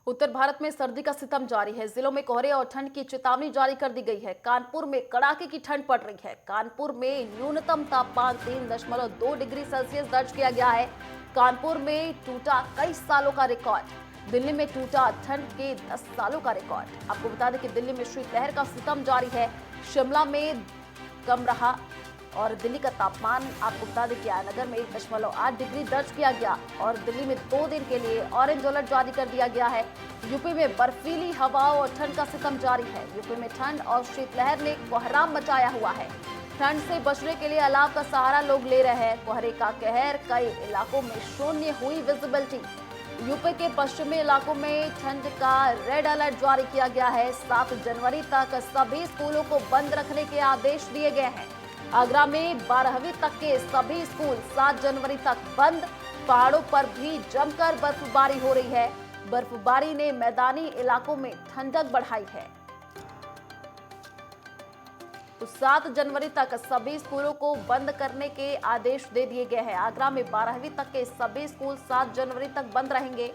उत्तर भारत में सर्दी का सितम जारी है। जिलों में कोहरे और ठंड की चेतावनी जारी कर दी गई है। कानपुर में कड़ाके की ठंड पड़ रही है। कानपुर में न्यूनतम तापमान 3.2 डिग्री सेल्सियस दर्ज किया गया है। कानपुर में टूटा कई सालों का रिकॉर्ड। दिल्ली में टूटा ठंड के 10 सालों का रिकॉर्ड। आपको बता दें कि दिल्ली में शीतलहर का सितम जारी है। शिमला में कम रहा और दिल्ली का तापमान आपको बता दें कि नगर में 1.8 डिग्री दर्ज किया गया और दिल्ली में 2 दिन के लिए ऑरेंज अलर्ट जारी कर दिया गया है। यूपी में बर्फीली हवाओं और ठंड का सितम जारी है। यूपी में ठंड और शीतलहर ने कोहराम मचाया हुआ है। ठंड से बचने के लिए अलाव का सहारा लोग ले रहे हैं। कोहरे का कहर, कई इलाकों में शून्य हुई विजिबिलिटी। यूपी के पश्चिमी इलाकों में ठंड का रेड अलर्ट जारी किया गया है। 7 जनवरी तक सभी स्कूलों को बंद रखने के आदेश दिए गए हैं। आगरा में 12वीं तक के सभी स्कूल 7 जनवरी तक बंद। पहाड़ों पर भी जमकर बर्फबारी हो रही है। बर्फबारी ने मैदानी इलाकों में ठंडक बढ़ाई है। तो 7 जनवरी तक सभी स्कूलों को बंद करने के आदेश दे दिए गए हैं। आगरा में 12वीं तक के सभी स्कूल 7 जनवरी तक बंद रहेंगे।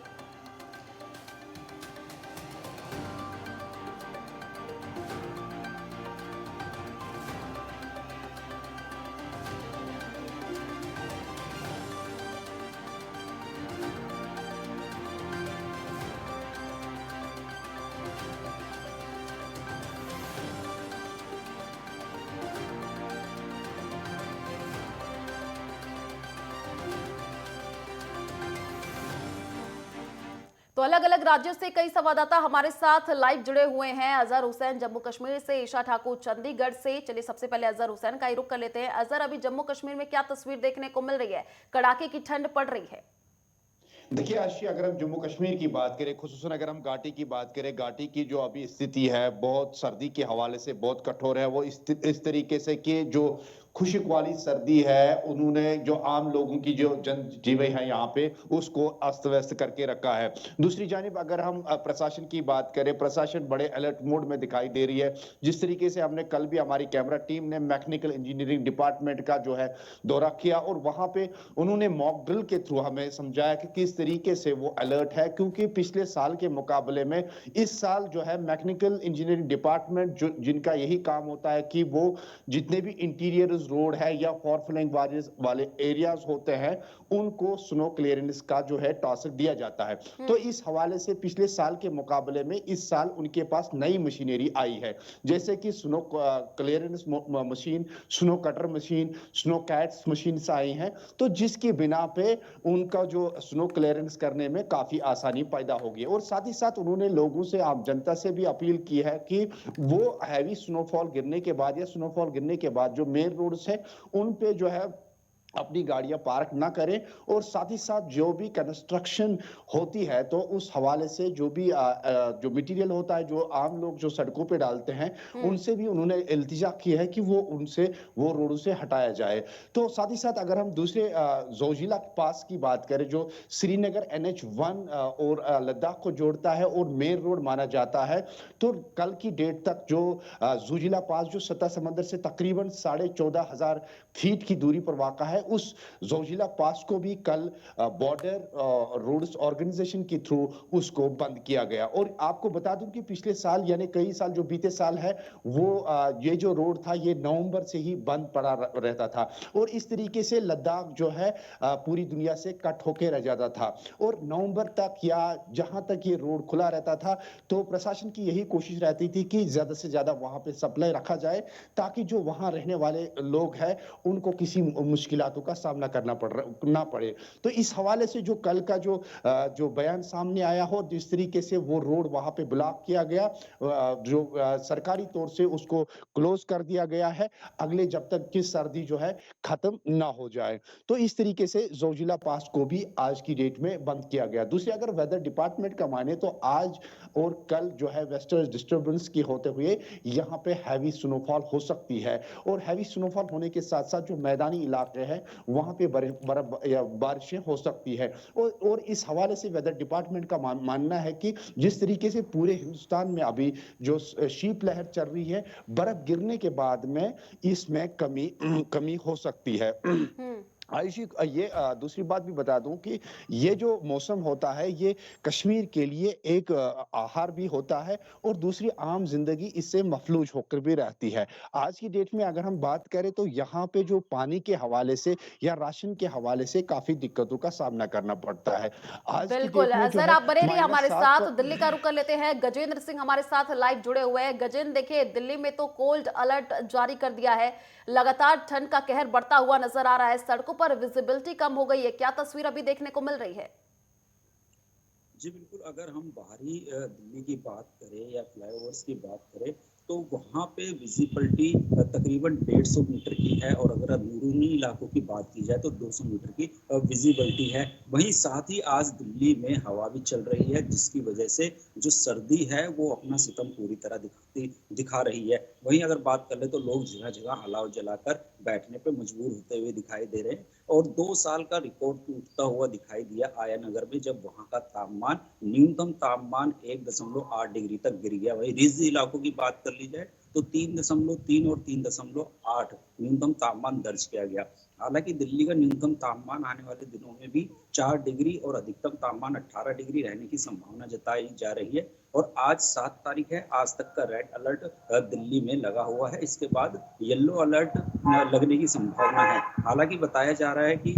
तो अलग अलग राज्यों से कई संवाददाता हमारे साथ लाइव जुड़े हुए हैं। अजहर हुसैन जम्मू कश्मीर से, ईशा ठाकुर चंडीगढ़ से। चलिए सबसे पहले अजहर हुसैन का ही रुख कर लेते हैं। अजहर, अभी जम्मू कश्मीर में क्या तस्वीर देखने को मिल रही है? कड़ाके की ठंड पड़ रही है। देखिए आशी, अगर हम जम्मू कश्मीर की बात करें, खुसूसन अगर हम घाटी की बात करें, घाटी की जो अभी स्थिति है बहुत सर्दी के हवाले से बहुत कठोर है। वो इस तरीके से कि जो खुशक वाली सर्दी है उन्होंने जो आम लोगों की जो जनजीवन है यहाँ पे उसको अस्त व्यस्त करके रखा है। दूसरी जानिब अगर हम प्रशासन की बात करें, प्रशासन बड़े अलर्ट मोड में दिखाई दे रही है। जिस तरीके से हमने कल भी हमारी कैमरा टीम ने मैकेनिकल इंजीनियरिंग डिपार्टमेंट का जो है दौरा किया और वहां पे उन्होंने मॉक ड्रिल के थ्रू हमें समझाया कि किस तरीके से वो अलर्ट है, क्योंकि पिछले साल के मुकाबले में इस साल जो है मैकेनिकल इंजीनियरिंग डिपार्टमेंट जो जिनका यही काम होता है कि वो जितने भी इंटीरियर रोड है या फॉर फ्लैंग वाले एरियाज होते हैं उनको स्नो क्लियरेंस का जो है टास्क दिया जाता है। तो इस हवाले से पिछले साल के मुकाबले में इस साल उनके पास नई मशीनरी आई है, जैसे कि snow clearance machine, snow cutter machine, snow cats machine आई हैं। तो जिसकी बिना पे उनका जो स्नो क्लियरेंस करने में काफी आसानी पैदा होगी। और साथ ही साथ उन्होंने लोगों से, आम जनता से भी अपील की है कि वो हैवी स्नोफॉल गिरने के बाद या स्नोफॉल गिरने के बाद जो मेन रोड है उन पे जो है अपनी गाड़ियां पार्क ना करें। और साथ ही साथ जो भी कंस्ट्रक्शन होती है तो उस हवाले से जो भी जो मटेरियल होता है जो आम लोग जो सड़कों पे डालते हैं उनसे भी उन्होंने इल्तिजा की है कि वो उनसे वो रोड से हटाया जाए। तो साथ ही साथ अगर हम दूसरे जोजिला के पास की बात करें जो श्रीनगर NH1 और लद्दाख को जोड़ता है और मेन रोड माना जाता है, तो कल की डेट तक जो जोजिला पास जो सतह समंदर से तकरीबन 14,500 फीट की दूरी पर वाक़ा है, उस जोजिला पास को भी कल बॉर्डर रोड्स ऑर्गेनाइजेशन के थ्रू उसको बंद किया गया। और आपको बता दूं कि पिछले साल यानी कई साल जो बीते साल है वो ये जो रोड था ये नवंबर से ही बंद पड़ा रहता था और इस तरीके से लद्दाख जो है पूरी दुनिया से कट होके रह जाता था। और नवंबर तक या जहां तक ये रोड खुला रहता था तो प्रशासन की यही कोशिश रहती थी कि ज्यादा से ज्यादा वहां पे सप्लाई रखा जाए ताकि जो वहां रहने वाले लोग हैं उनको किसी मुश्किलातों का सामना करना ना पड़े। तो इस हवाले से जो कल का जो बयान सामने आया हो, जिस तरीके से वो रोड वहां पे ब्लॉक किया गया, जो सरकारी तौर से उसको क्लोज कर दिया गया है अगले जब तक कि सर्दी जो है खत्म ना हो जाए। तो इस तरीके से जोजिला पास को भी आज की डेट में बंद किया गया। दूसरी अगर वेदर डिपार्टमेंट का माने तो आज और कल जो है वेस्टर्न डिस्टर्बेंस की होते हुए यहाँ पे हैवी स्नोफॉल हो सकती है। और हैवी स्नोफॉल होने के साथ साथ जो मैदानी इलाके हैं वहां पे बर्फ या बारिशें हो सकती है। और इस हवाले से वेदर डिपार्टमेंट का मानना है कि जिस तरीके से पूरे हिंदुस्तान में अभी जो शीतलहर चल रही है, बर्फ गिरने के बाद में इसमें कमी कमी हो सकती है। आयुषी ये दूसरी बात भी बता दूं कि ये जो मौसम होता है ये कश्मीर के लिए एक आहार भी होता है और दूसरी आम जिंदगी इससे मफलूज होकर भी रहती है। आज की डेट में अगर हम बात करें तो यहाँ पे जो पानी के हवाले से या राशन के हवाले से काफी दिक्कतों का सामना करना पड़ता है। आज की बिल्कुल डेट में जो अजहर, है आप बने रहिए हमारे साथ। -7। दिल्ली का रुख कर लेते हैं, गजेंद्र सिंह हमारे साथ लाइव जुड़े हुए हैं। गजेंद्र, देखिए दिल्ली में तो कोल्ड अलर्ट जारी कर दिया है, लगातार ठंड का कहर बढ़ता हुआ नजर आ रहा है, सड़कों पर विजिबिलिटी कम हो गई है, क्या तस्वीर अभी देखने को मिल रही है? जी बिल्कुल, अगर हम बाहरी दिल्ली की बात करें या फ्लाईओवर्स की बात करें, तो वहाँ पे विजिबिलिटी तकरीबन 150 मीटर की है, और अगर अंदरूनी इलाकों की बात की जाए तो 200 मीटर की विजिबिलिटी है। वहीं साथ ही आज दिल्ली में हवा भी चल रही है, जिसकी वजह से जो सर्दी है वो अपना सितम पूरी तरह दिखा रही है। वहीं अगर बात कर ले तो लोग जगह जगह अलाव जलाकर बैठने पे मजबूर होते हुए दिखाई दे रहे हैं, और 2 साल का रिकॉर्ड टूटता हुआ दिखाई दिया आया नगर में, जब वहां का तापमान, न्यूनतम तापमान 1.8 डिग्री तक गिर गया। वही रिज इलाकों की बात कर ली जाए तो 3.3 और 3.8 न्यूनतम तापमान दर्ज किया गया। हालांकि दिल्ली का न्यूनतम तापमान आने वाले दिनों में भी 4 डिग्री और अधिकतम तापमान 18 डिग्री रहने की संभावना जताई जा रही है। और आज 7 तारीख है, आज तक का रेड अलर्ट दिल्ली में लगा हुआ है, इसके बाद येलो अलर्ट लगने की संभावना है। हालांकि बताया जा रहा है कि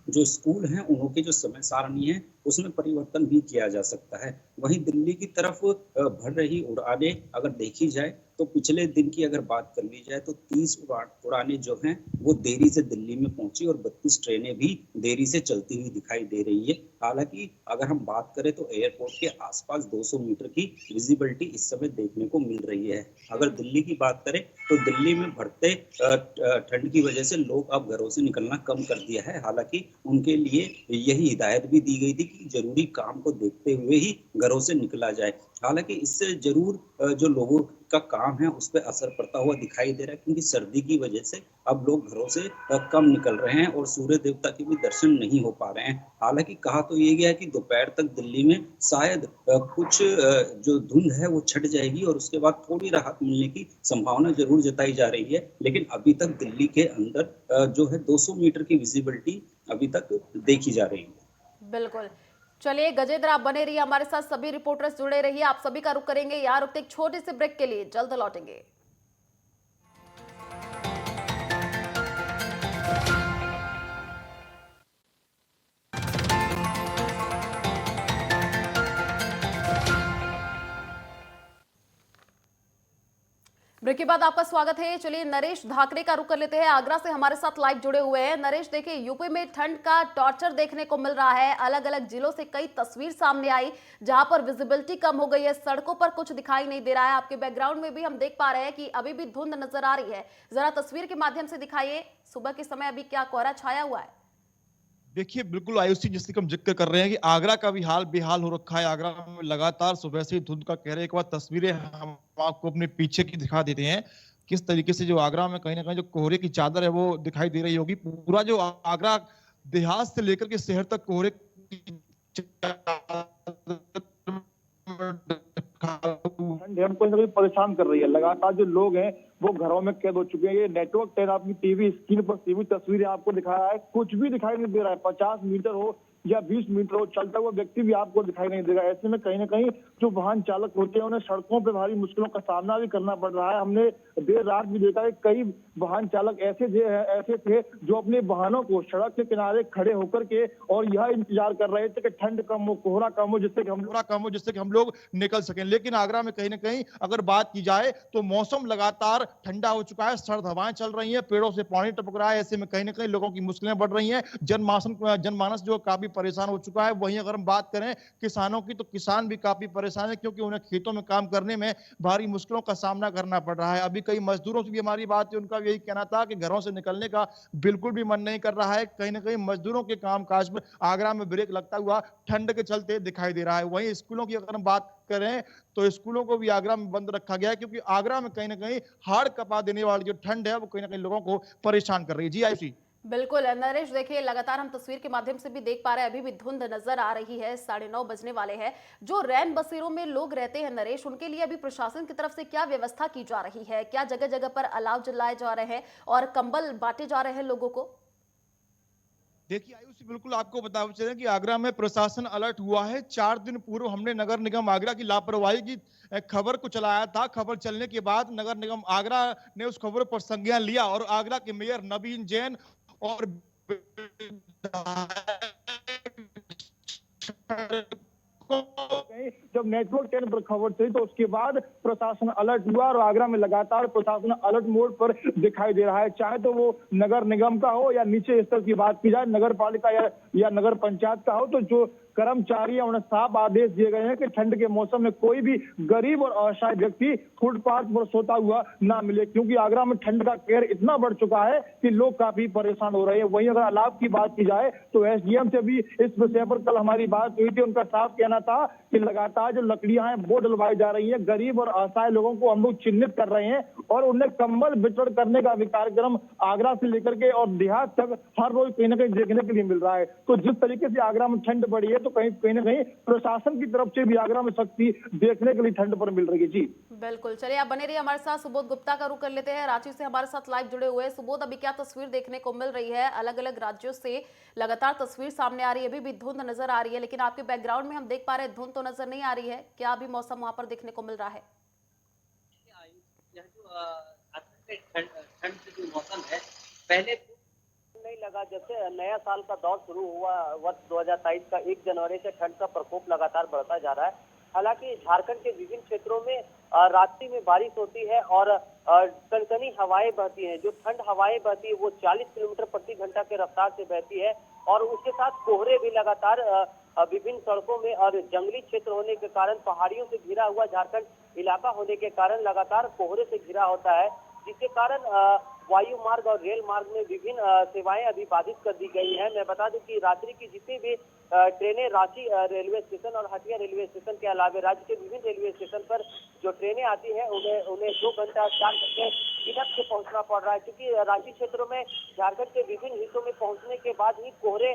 जो स्कूल हैं उनके जो समय सारणी है उसमें परिवर्तन भी किया जा सकता है। वहीं दिल्ली की तरफ बढ़ रही उड़ानें अगर देखी जाए तो पिछले दिन की अगर बात कर ली जाए तो 30 उड़ानें जो हैं वो देरी से दिल्ली में पहुंची, और 32 ट्रेनें भी देरी से चलती हुई दिखाई दे रही है। हालांकि अगर हम बात करें तो एयरपोर्ट के आसपास 200 मीटर की विजिबिलिटी इस समय देखने को मिल रही है। अगर दिल्ली की बात करें तो दिल्ली में बढ़ते ठंड की वजह से लोग अब घरों से निकलना कम कर दिया है। हालांकि उनके लिए यही हिदायत भी दी गई थी कि जरूरी काम को देखते हुए ही घरों से निकला जाए। हालांकि इससे जरूर जो लोगों का काम है उस पर असर पड़ता हुआ दिखाई दे रहा है, क्योंकि सर्दी की वजह से अब लोग घरों से कम निकल रहे हैं और सूर्य देवता के भी दर्शन नहीं हो पा रहे हैं। हालांकि कहा तो ये गया है कि दोपहर तक दिल्ली में शायद कुछ जो धुंध है वो छट जाएगी, और उसके बाद थोड़ी राहत मिलने की संभावना जरूर जताई जा रही है। लेकिन अभी तक दिल्ली के अंदर जो है 200 मीटर की विजिबिलिटी अभी तक देखी जा रही है। बिल्कुल, चलिए गजेंद्र, आप बने रहिए हमारे साथ, सभी रिपोर्टर्स जुड़े रहिए। आप सभी का रुख करेंगे, यहाँ रुकते एक छोटे से ब्रेक के लिए, जल्द लौटेंगे। ब्रेक के बाद आपका स्वागत है। चलिए नरेश धाकरे का रुख कर लेते हैं, आगरा से हमारे साथ लाइव जुड़े हुए हैं। नरेश, देखिए यूपी में ठंड का टॉर्चर देखने को मिल रहा है, अलग अलग जिलों से कई तस्वीर सामने आई जहां पर विजिबिलिटी कम हो गई है, सड़कों पर कुछ दिखाई नहीं दे रहा है। आपके बैकग्राउंड में भी हम देख पा रहे हैं कि अभी भी धुंध नजर आ रही है, जरा तस्वीर के माध्यम से दिखाइए, सुबह के समय अभी क्या कोहरा छाया हुआ है? देखिए, बिल्कुल आयुषी, जिसकी हम ज़िक्र कर रहे हैं कि आगरा का भी हाल बेहाल हो रखा है। आगरा में लगातार सुबह से ही धुंध का कहर है। एक बार तस्वीरें हम आपको अपने पीछे की दिखा देते हैं, किस तरीके से जो आगरा में कहीं न कहीं जो कोहरे की चादर है वो दिखाई दे रही होगी। पूरा जो आगरा देहात से लेकर के शहर तक कोहरे की ठंड हमको कहीं परेशान कर रही है। लगातार जो लोग हैं वो घरों में कैद हो चुके हैं। ये नेटवर्क टेन आपकी टीवी स्क्रीन पर टीवी तस्वीरें आपको दिखाया है, कुछ भी दिखाई नहीं दे रहा है। 50 मीटर हो या 20 मीटर हो, चलता हुआ व्यक्ति भी आपको दिखाई नहीं देगा। ऐसे में कहीं ना कहीं जो वाहन चालक होते हैं उन्हें सड़कों पर भारी मुश्किलों का सामना भी करना पड़ रहा है। हमने देर रात भी देखा है कई वाहन चालक ऐसे थे जो अपने वाहनों को सड़क के किनारे खड़े होकर के और यह इंतजार कर रहे थे कि ठंड कम हो, कोहरा कम हो, जिससे कि हम लोग निकल सकें। लेकिन आगरा में कहीं न कहीं अगर बात की जाए तो मौसम लगातार ठंडा हो चुका है, सर्द हवाएं चल रही हैं, पेड़ों से पानी टपक रहा है। ऐसे में कहीं न कहीं लोगों की मुश्किलें बढ़ रही हैं। जनमानस जो काफी परेशान हो चुका है। वहीं अगर हम बात करें किसानों की, तो किसान भी काफी परेशान है, क्योंकि उन्हें खेतों में काम करने में भारी मुश्किलों का सामना करना पड़ रहा है। अभी कई मजदूरों से भी हमारी बात है, उनका यही कहना था कि घरों से निकलने का बिल्कुल भी मन नहीं कर रहा है। कहीं न कहीं मजदूरों के कामकाज में आगरा में ब्रेक लगता हुआ ठंड के चलते दिखाई दे रहा है। वहीं स्कूलों की अगर हम बात करें तो स्कूलों को भी आगरा में बंद रखा गया है, क्योंकि आगरा में कहीं न कहीं हाड़ कपा देने वाली जो ठंड है वो कहीं न कहीं लोगों को परेशान कर रही है। जी आयुषी। बिल्कुल नरेश, देखिए लगातार हम तस्वीर के माध्यम से भी देख पा रहे हैं, अभी भी धुंध नजर आ रही है, 9:30 बजने वाले हैं। जो रैन बसेरों में लोग रहते हैं नरेश, उनके लिए अभी प्रशासन की तरफ से क्या व्यवस्था की जा रही है? क्या जगह जगह पर अलाव जलाए जा रहे हैं और कंबल बांटे जा रहे हैं लोगों को? देखिए आयुष, बिल्कुल आपको बताना चले कि आगरा में प्रशासन अलर्ट हुआ है। 4 दिन पूर्व हमने नगर निगम आगरा की लापरवाही की खबर को चलाया था। खबर चलने के बाद नगर निगम आगरा ने उस खबर पर संज्ञान लिया और आगरा के मेयर नवीन जैन और जब नेटवर्क 10 पर खबर चली तो उसके बाद प्रशासन अलर्ट हुआ और आगरा में लगातार प्रशासन अलर्ट मोड पर दिखाई दे रहा है। चाहे तो वो नगर निगम का हो या नीचे स्तर की बात की जाए, नगर पालिका या नगर पंचायत का हो, तो जो कर्मचारी है उन्हें साफ आदेश दिए गए हैं कि ठंड के मौसम में कोई भी गरीब और असहाय व्यक्ति फुटपाथ पर सोता हुआ ना मिले, क्योंकि आगरा में ठंड का कहर इतना बढ़ चुका है कि लोग काफी परेशान हो रहे हैं। वहीं अगर अलाव की बात की जाए तो एसडीएम से भी इस विषय पर कल हमारी बात हुई थी। उनका साफ कहना था कि लगातार जो लकड़ियां हैं वो डलवाई जा रही है। गरीब और असहाय लोगों को हम लोग चिन्हित कर रहे हैं और उन्हें कंबल वितरण करने का भी कार्यक्रम आगरा से लेकर के और देहात तक हर रोज कहीं ना कहीं देखने के लिए मिल रहा है। तो जिस तरीके से आगरा में ठंड बढ़ी है तो कहीं ना कहीं प्रशासन की तरफ से भी आगरा में सख्ती देखने के लिए ठंड पर मिल रही है। जी बिल्कुल, चलिए आप बने रहिए हमारे साथ। सुबोध गुप्ता का रुख कर लेते हैं, रांची से हमारे साथ लाइव जुड़े हुए हैं। सुबोध, अभी क्या तस्वीर देखने को मिल रही है? अलग अलग राज्यों से लगातार तस्वीर सामने आ रही है, अभी भी धुंध नजर आ रही है, लेकिन आपके बैकग्राउंड में हम देख पा रहे हैं धुंध तो नजर नहीं आ रही है। क्या अभी मौसम वहां पर देखने को मिल रहा है? यह जो ठंड से जो मौसम है, पहले नहीं लगा। जब से नया साल का दौर शुरू हुआ वर्ष 2023 का 1 जनवरी से ठंड का प्रकोप लगातार बढ़ता जा रहा है। हालांकि झारखंड के विभिन्न क्षेत्रों में रात्रि में बारिश होती है और कनकनी हवाएं बहती हैं। जो ठंड हवाएं बहती है वो 40 किलोमीटर प्रति घंटा के रफ्तार से बहती है और उसके साथ कोहरे भी लगातार विभिन्न सड़कों में और जंगली क्षेत्र होने के कारण, पहाड़ियों से घिरा हुआ झारखंड इलाका होने के कारण लगातार कोहरे से घिरा होता है, जिसके कारण वायु मार्ग और रेल मार्ग में विभिन्न सेवाएं अभी बाधित कर दी गई हैं। मैं बता दूं कि रात्रि की जितनी भी ट्रेनें रांची रेलवे स्टेशन और हटिया रेलवे स्टेशन के अलावा राज्य के विभिन्न रेलवे स्टेशन पर जो ट्रेनें आती हैं उन्हें 2 घंटा 4 घंटे इधर से पहुंचना पड़ रहा है, क्योंकि रांची क्षेत्रों में झारखंड के विभिन्न हिस्सों में पहुंचने के बाद ही कोहरे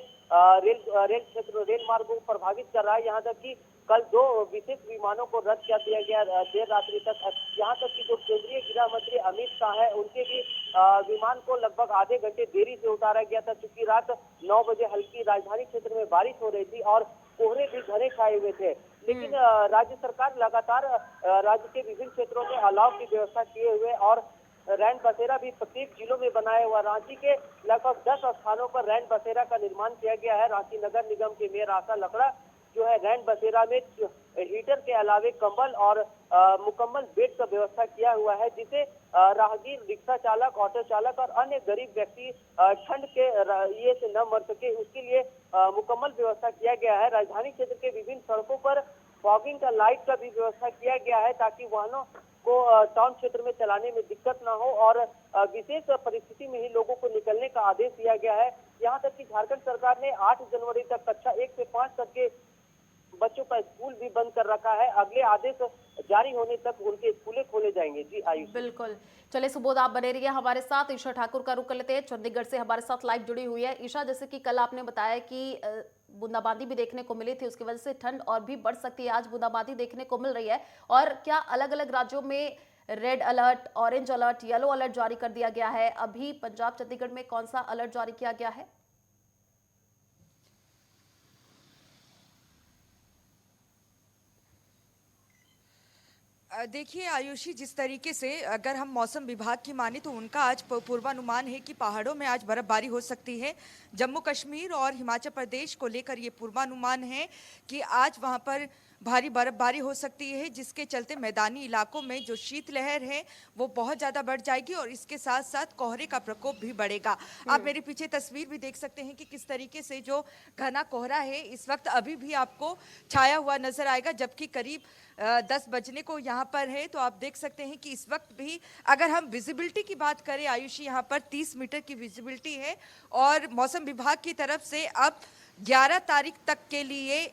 रेल मार्ग को प्रभावित कर रहा है। यहाँ तक कि कल 2 विशेष विमानों को रद्द कर दिया गया देर रात्रि तक। यहाँ तक कि जो केंद्रीय गृह मंत्री अमित शाह है उनके भी विमान को लगभग आधे घंटे देरी से उतारा गया था, क्योंकि रात 9 बजे हल्की राजधानी क्षेत्र में बारिश हो रही थी और कोहरे भी घने छाए हुए थे। लेकिन राज्य सरकार लगातार राज्य के विभिन्न क्षेत्रों में अलाव की व्यवस्था किए हुए और रैन बसेरा भी प्रत्येक जिलों में बनाया हुआ। रांची के लगभग 10 स्थानों पर रैन बसेरा का निर्माण किया गया है। रांची नगर निगम के मेयर आशा लकड़ा जो है रैन बसेरा में हीटर के अलावे कंबल और मुकम्मल बेड का व्यवस्था किया हुआ है, जिसे राहगीर, रिक्शा चालक, ऑटो चालक और अन्य गरीब व्यक्ति ठंड के ये से न मर सके, उसके लिए मुकम्मल व्यवस्था किया गया है। राजधानी क्षेत्र के विभिन्न सड़कों पर फॉगिंग का लाइट का भी व्यवस्था किया गया है, ताकि वाहनों को टाउन क्षेत्र में चलाने में दिक्कत ना हो और विशेष परिस्थिति में ही लोगों को निकलने का आदेश दिया गया है। यहाँ तक कि झारखंड सरकार ने 8 जनवरी तक कक्षा 1 से 5 तक के बच्चों का स्कूल भी बंद कर रखा है। अगले आदेश जारी होने तक उनके स्कूलें खोले जाएंगे। जी आयुष, बिल्कुल। चलिए सुबोध, आप बने रहिए हमारे साथ। ईशा ठाकुर का रुख कर लेते हैं, चंडीगढ़ से हमारे साथ लाइव जुड़ी हुई है। ईशा, जैसे कि कल आपने बताया कि बूंदाबांदी भी देखने को मिली थी, उसकी वजह से ठंड और भी बढ़ सकती है। आज बूंदाबांदी देखने को मिल रही है और क्या अलग अलग राज्यों में red alert, orange alert, yellow alert जारी कर दिया गया है? अभी पंजाब, चंडीगढ़ में कौन सा अलर्ट जारी किया गया है? देखिए आयुषी, जिस तरीके से अगर हम मौसम विभाग की माने तो उनका आज पूर्वानुमान है कि पहाड़ों में आज बर्फबारी हो सकती है। जम्मू कश्मीर और हिमाचल प्रदेश को लेकर ये पूर्वानुमान है कि आज वहां पर भारी बर्फबारी हो सकती है, जिसके चलते मैदानी इलाकों में जो शीतलहर है वो बहुत ज़्यादा बढ़ जाएगी और इसके साथ साथ कोहरे का प्रकोप भी बढ़ेगा। आप मेरे पीछे तस्वीर भी देख सकते हैं कि किस तरीके से जो घना कोहरा है इस वक्त अभी भी आपको छाया हुआ नजर आएगा, जबकि करीब 10 बजने को यहाँ पर है। तो आप देख सकते हैं कि इस वक्त भी अगर हम विजिबिलिटी की बात करें आयुषी, यहाँ पर 30 मीटर की विजिबिलिटी है और मौसम विभाग की तरफ से अब 11 तारीख तक के लिए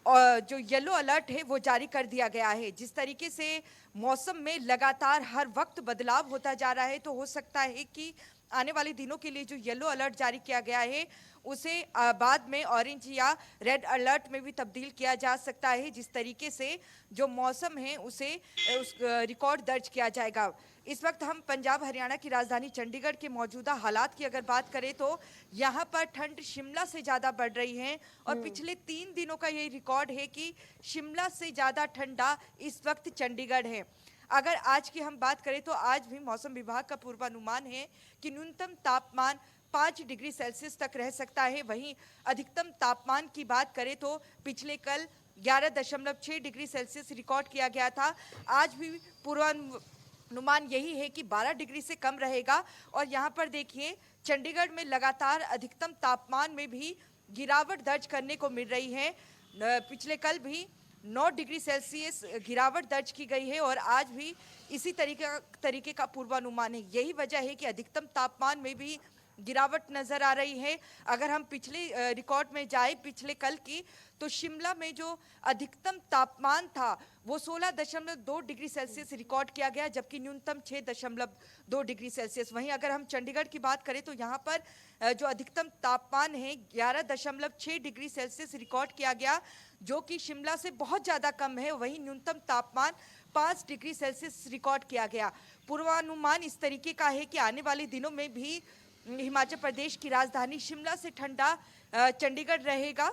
और जो येलो अलर्ट है वो जारी कर दिया गया है। जिस तरीके से मौसम में लगातार हर वक्त बदलाव होता जा रहा है, तो हो सकता है कि आने वाले दिनों के लिए जो येलो अलर्ट जारी किया गया है उसे बाद में ऑरेंज या रेड अलर्ट में भी तब्दील किया जा सकता है। जिस तरीके से जो मौसम है उसे उस रिकॉर्ड दर्ज किया जाएगा। इस वक्त हम पंजाब हरियाणा की राजधानी चंडीगढ़ के मौजूदा हालात की अगर बात करें तो यहाँ पर ठंड शिमला से ज़्यादा बढ़ रही है और पिछले 3 दिनों का ये रिकॉर्ड है कि शिमला से ज़्यादा ठंडा इस वक्त चंडीगढ़ है। अगर आज की हम बात करें तो आज भी मौसम विभाग का पूर्वानुमान है कि न्यूनतम तापमान 5 डिग्री सेल्सियस तक रह सकता है। वहीं अधिकतम तापमान की बात करें तो पिछले कल 11.6 डिग्री सेल्सियस रिकॉर्ड किया गया था। आज भी पूर्वानुमान यही है कि 12 डिग्री से कम रहेगा। और यहाँ पर देखिए चंडीगढ़ में लगातार अधिकतम तापमान में भी गिरावट दर्ज करने को मिल रही है। पिछले कल भी 9 डिग्री सेल्सियस गिरावट दर्ज की गई है और आज भी इसी तरीके का पूर्वानुमान है। यही वजह है कि अधिकतम तापमान में भी गिरावट नजर आ रही है। अगर हम पिछले रिकॉर्ड में जाए पिछले कल की, तो शिमला में जो अधिकतम तापमान था वो 16.2 डिग्री सेल्सियस रिकॉर्ड किया गया, जबकि न्यूनतम 6.2 डिग्री सेल्सियस। वहीं अगर हम चंडीगढ़ की बात करें तो यहाँ पर जो अधिकतम तापमान है 11.6 डिग्री सेल्सियस रिकॉर्ड किया गया, जो कि शिमला से बहुत ज़्यादा कम है। वहीं न्यूनतम तापमान 5 डिग्री सेल्सियस रिकॉर्ड किया गया। पूर्वानुमान इस तरीके का है कि आने वाले दिनों में भी हिमाचल प्रदेश की राजधानी शिमला से ठंडा चंडीगढ़ रहेगा।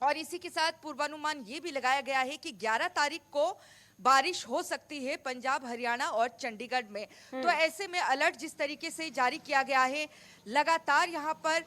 और इसी के साथ पूर्वानुमान ये भी लगाया गया है कि 11 तारीख को बारिश हो सकती है पंजाब हरियाणा और चंडीगढ़ में। तो ऐसे में अलर्ट जिस तरीके से जारी किया गया है, लगातार यहाँ पर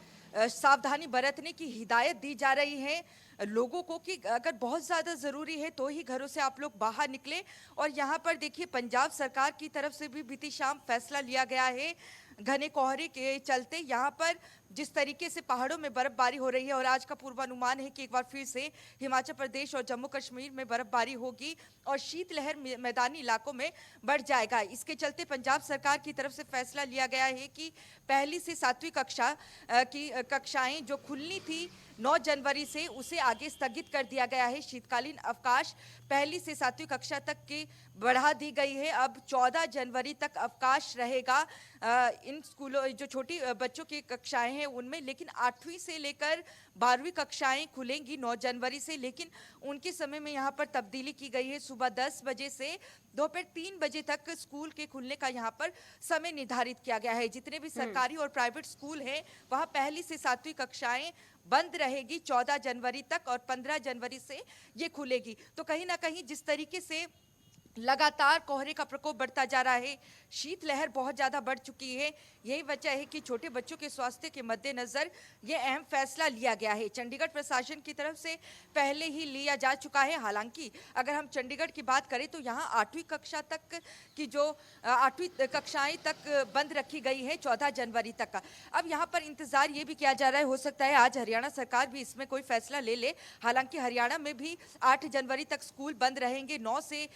सावधानी बरतने की हिदायत दी जा रही है लोगों को कि अगर बहुत ज़्यादा ज़रूरी है तो ही घरों से आप लोग बाहर निकलें। और यहाँ पर देखिए पंजाब सरकार की तरफ से भी बीती शाम फैसला लिया गया है। घने कोहरे के चलते यहाँ पर जिस तरीके से पहाड़ों में बर्फबारी हो रही है और आज का पूर्वानुमान है कि एक बार फिर से हिमाचल प्रदेश और जम्मू कश्मीर में बर्फबारी होगी और शीतलहर मैदानी इलाकों में बढ़ जाएगा। इसके चलते पंजाब सरकार की तरफ से फैसला लिया गया है कि पहली से 7वीं कक्षा की कक्षाएं जो खुलनी थी 9 जनवरी से, उसे आगे स्थगित कर दिया गया है। शीतकालीन अवकाश पहली से 7वीं कक्षा तक की बढ़ा दी गई है। अब 14 जनवरी तक अवकाश रहेगा इन स्कूलों जो छोटी बच्चों की कक्षाएं हैं उनमें। लेकिन 8वीं से लेकर 12वीं कक्षाएं खुलेंगी 9 जनवरी से, लेकिन उनके समय में यहाँ पर तब्दीली की गई है। सुबह 10 बजे से दोपहर 3 बजे तक स्कूल के खुलने का यहाँ पर समय निर्धारित किया गया है। जितने भी सरकारी और प्राइवेट स्कूल हैं वहाँ पहली से 7वीं कक्षाएं बंद रहेगी 14 जनवरी तक और 15 जनवरी से ये खुलेगी। तो कहीं ना कहीं जिस तरीके से लगातार कोहरे का प्रकोप बढ़ता जा रहा है, शीतलहर बहुत ज़्यादा बढ़ चुकी है, यही वजह है कि छोटे बच्चों के स्वास्थ्य के मद्देनज़र ये अहम फैसला लिया गया है। चंडीगढ़ प्रशासन की तरफ से पहले ही लिया जा चुका है। हालांकि अगर हम चंडीगढ़ की बात करें तो यहाँ 8वीं कक्षा तक की जो 8वीं कक्षाएं तक बंद रखी गई है 14 जनवरी तक का। अब यहाँ पर इंतज़ार ये भी किया जा रहा है, हो सकता है आज हरियाणा सरकार भी इसमें कोई फैसला ले ले। हालांकि हरियाणा में भी 8 जनवरी तक स्कूल बंद रहेंगे, 9 से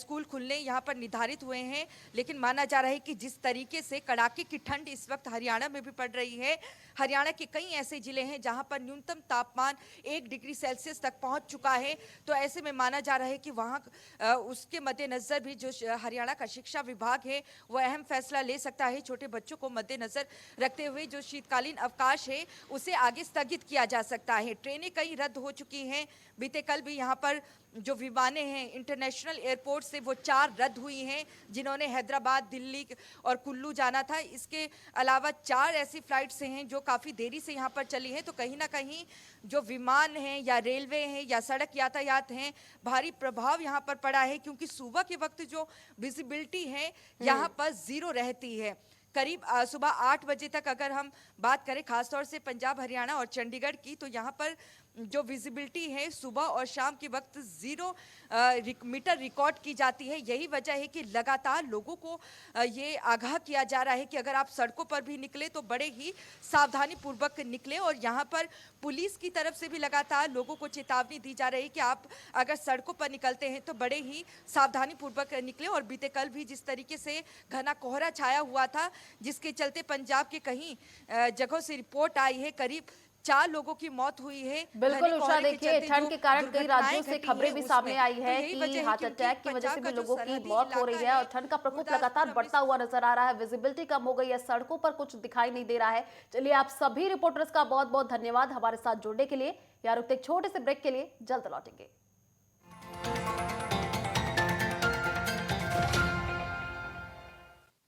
स्कूल खुलने यहाँ पर निर्धारित हुए हैं। लेकिन माना जा रहा है कि जिस तरीके से कड़ाके की ठंड इस वक्त हरियाणा में भी पड़ रही है, हरियाणा के कई ऐसे जिले हैं जहां पर न्यूनतम तापमान 1 डिग्री सेल्सियस तक पहुंच चुका है। तो ऐसे में माना जा रहा है कि वहां उसके मद्देनजर भी जो हरियाणा का शिक्षा विभाग है वो अहम फैसला ले सकता है। छोटे बच्चों को मद्देनजर रखते हुए जो शीतकालीन अवकाश है उसे आगे स्थगित किया जा सकता है। ट्रेनें कई रद्द हो चुकी हैं। बीते कल भी यहाँ पर जो विमानें हैं इंटरनेशनल एयरपोर्ट से वो 4 रद्द हुई हैं, जिन्होंने हैदराबाद, दिल्ली और कुल्लू जाना था। इसके अलावा 4 ऐसी फ्लाइट्स हैं जो काफ़ी देरी से यहाँ पर चली हैं। तो कहीं ना कहीं जो विमान हैं या रेलवे हैं या सड़क यातायात हैं, भारी प्रभाव यहाँ पर पड़ा है, क्योंकि सुबह के वक्त जो विजिबिलिटी है यहाँ पर 0 रहती है। करीब सुबह 8 बजे तक अगर हम बात करें खासतौर से पंजाब, हरियाणा और चंडीगढ़ की, तो यहाँ पर जो विजिबिलिटी है सुबह और शाम के वक्त 0 मीटर रिकॉर्ड की जाती है। यही वजह है कि लगातार लोगों को ये आगाह किया जा रहा है कि अगर आप सड़कों पर भी निकले तो बड़े ही सावधानी पूर्वक निकले। और यहाँ पर पुलिस की तरफ से भी लगातार लोगों को चेतावनी दी जा रही है कि आप अगर सड़कों पर निकलते हैं तो बड़े ही सावधानी पूर्वक निकले। और बीते कल भी जिस तरीके से घना कोहरा छाया हुआ था, जिसके चलते पंजाब के कहीं जगहों से रिपोर्ट आई है करीब 4 लोगों की मौत हुई है। बिल्कुल घने उषा, कोहरे के देखिए चलते ठंड जो के कारण कई दुर्घटनाएं राज्यों से घटी खबरें हैं भी उसमें। सामने आई तो है यही कि वजह है हार्ट कि उनकी अटैक की वजह 50 से का भी जो लोगों की सरहदी मौत हो रही इलाका है और ठंड का प्रकोप लगातार गुरदासपुर, बढ़ता हुआ नजर आ रहा है। विजिबिलिटी कम हो गई है, सड़कों पर कुछ दिखाई नहीं दे रहा है। चलिए, आप सभी रिपोर्टर्स का बहुत बहुत धन्यवाद हमारे साथ जुड़ने के लिए। यहाँ रुकते एक छोटे से ब्रेक के लिए, जल्द लौटेंगे।